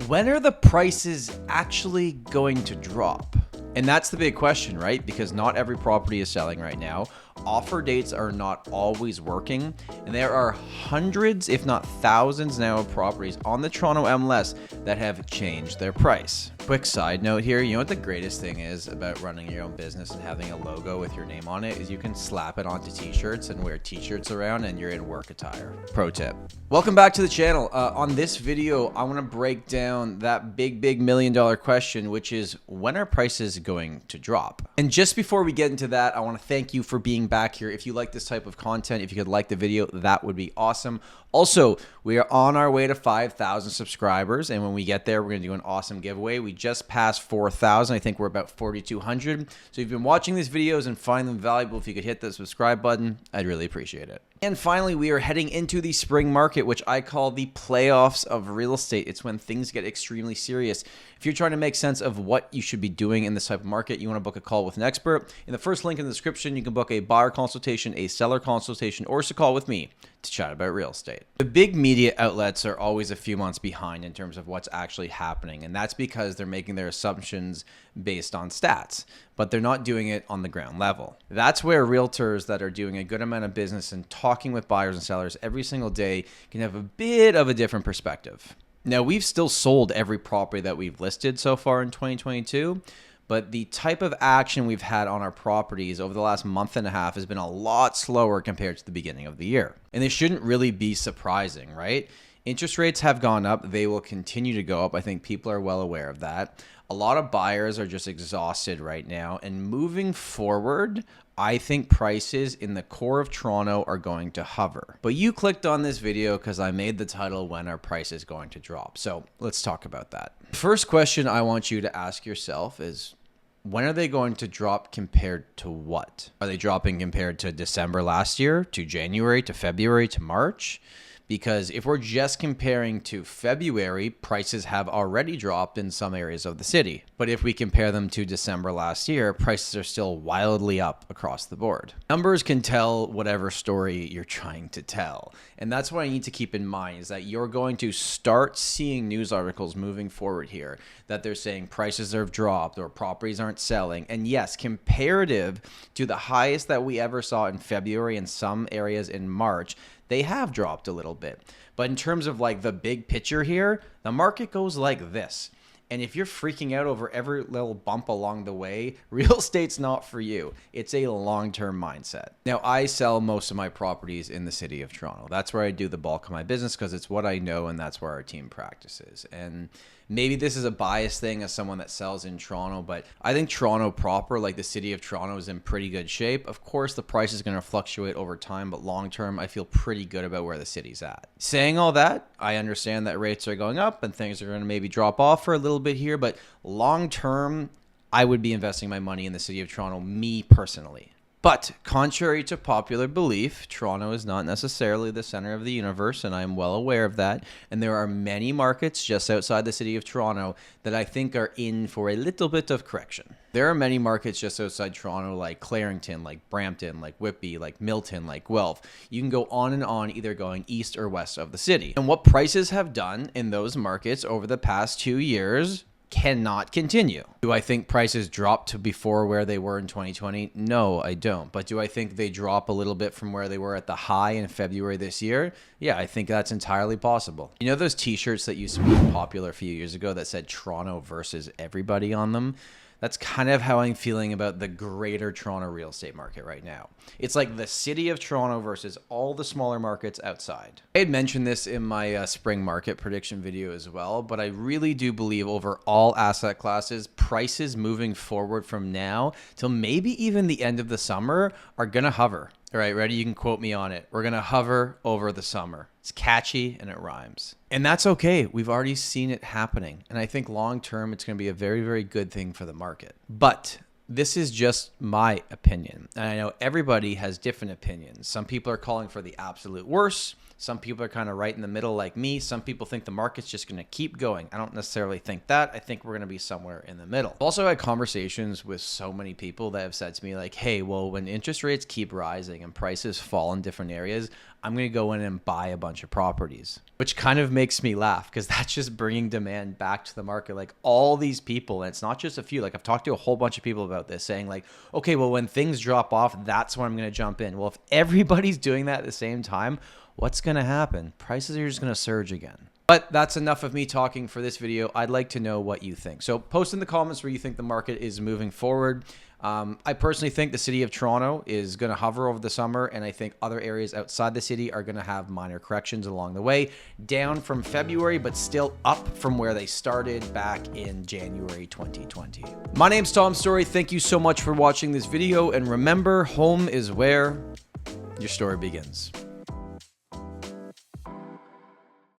When are the prices actually going to drop? And that's the big question, right? Because not every property is selling right now. Offer dates are not always working. And there are hundreds, if not thousands now of properties on the Toronto MLS that have changed their price. Quick side note here, you know what the greatest thing is about running your own business and having a logo with your name on it is you can slap it onto t-shirts and wear t-shirts around and you're in work attire. Pro tip. Welcome back to the channel. On this video, I want to break down that big $1 million question, which is when are prices going to drop? And just before we get into that, I want to thank you for being back here. If you like this type of content, if you could like the video, that would be awesome. Also, we are on our way to 5,000 subscribers, and when we get there, we're going to do an awesome giveaway. We just passed 4,000. I think we're about 4,200. So if you've been watching these videos and find them valuable, if you could hit the subscribe button, I'd really appreciate it. And finally, we are heading into the spring market, which I call the playoffs of real estate. It's when things get extremely serious. If you're trying to make sense of what you should be doing in this type of market, you want to book a call with an expert. In the first link in the description, you can book a buyer consultation, a seller consultation, or just a call with me to chat about real estate. The big media outlets are always a few months behind in terms of what's actually happening, and that's because they're making their assumptions based on stats, but they're not doing it on the ground level. That's where realtors that are doing a good amount of business and talking with buyers and sellers every single day can have a bit of a different perspective. Now, we've still sold every property that we've listed so far in 2022, but the type of action we've had on our properties over the last month and a half has been a lot slower compared to the beginning of the year. And this shouldn't really be surprising, right? Interest rates have gone up. They will continue to go up. I think people are well aware of that. A lot of buyers are just exhausted right now. And moving forward, I think prices in the core of Toronto are going to hover. But you clicked on this video because I made the title, When Are Prices Going to Drop? So let's talk about that. First question I want you to ask yourself is, when are they going to drop compared to what? Are they dropping compared to December last year, to January, to February, to March? Because if we're just comparing to February, prices have already dropped in some areas of the city. But if we compare them to December last year, prices are still wildly up across the board. Numbers can tell whatever story you're trying to tell. And that's what I need to keep in mind is that you're going to start seeing news articles moving forward here that they're saying prices have dropped or properties aren't selling. And yes, comparative to the highest that we ever saw in February and some areas in March, they have dropped a little bit. But in terms of like the big picture here, the market goes like this. And if you're freaking out over every little bump along the way, real estate's not for you. It's a long-term mindset. Now, I sell most of my properties in the city of Toronto. That's where I do the bulk of my business because it's what I know and that's where our team practices. And maybe this is a biased thing as someone that sells in Toronto, but I think Toronto proper, like the city of Toronto, is in pretty good shape. Of course, the price is going to fluctuate over time, but long term, I feel pretty good about where the city's at. Saying all that, I understand that rates are going up and things are going to maybe drop off for a little bit here, but long term, I would be investing my money in the city of Toronto, me personally. But contrary to popular belief, Toronto is not necessarily the center of the universe, and I'm well aware of that. And there are many markets just outside the city of Toronto that I think are in for a little bit of correction. There are many markets just outside Toronto like Clarington, like Brampton, like Whitby, like Milton, like Guelph. You can go on and on, either going east or west of the city. And what prices have done in those markets over the past 2 years cannot continue. Do I think prices dropped to before where they were in 2020? No, I don't. But do I think they drop a little bit from where they were at the high in February this year? Yeah, I think that's entirely possible. You know those t-shirts that used to be popular a few years ago that said Toronto versus everybody on them? That's kind of how I'm feeling about the greater Toronto real estate market right now. It's like the city of Toronto versus all the smaller markets outside. I had mentioned this in my spring market prediction video as well, but I really do believe over all asset classes, prices moving forward from now till maybe even the end of the summer are going to hover. All right, ready? You can quote me on it. We're going to hover over the summer. It's catchy and it rhymes. And that's okay. We've already seen it happening. And I think long term, it's going to be a very, very good thing for the market. But this is just my opinion. And I know everybody has different opinions. Some people are calling for the absolute worst. Some people are kind of right in the middle like me. Some people think the market's just going to keep going. I don't necessarily think that. I think we're going to be somewhere in the middle. I've also had conversations with so many people that have said to me like, hey, well, when interest rates keep rising and prices fall in different areas, I'm going to go in and buy a bunch of properties, which kind of makes me laugh because that's just bringing demand back to the market. Like all these people, and it's not just a few, like I've talked to a whole bunch of people about this saying like, okay, well, when things drop off, that's when I'm going to jump in. Well, if everybody's doing that at the same time, what's going to happen? Prices are just going to surge again. But that's enough of me talking for this video. I'd like to know what you think. So post in the comments where you think the market is moving forward. I personally think the city of Toronto is going to hover over the summer, and I think other areas outside the city are going to have minor corrections along the way, down from February, but still up from where they started back in January 2020. My name's Tom Storey. Thank you so much for watching this video, and remember, home is where your story begins.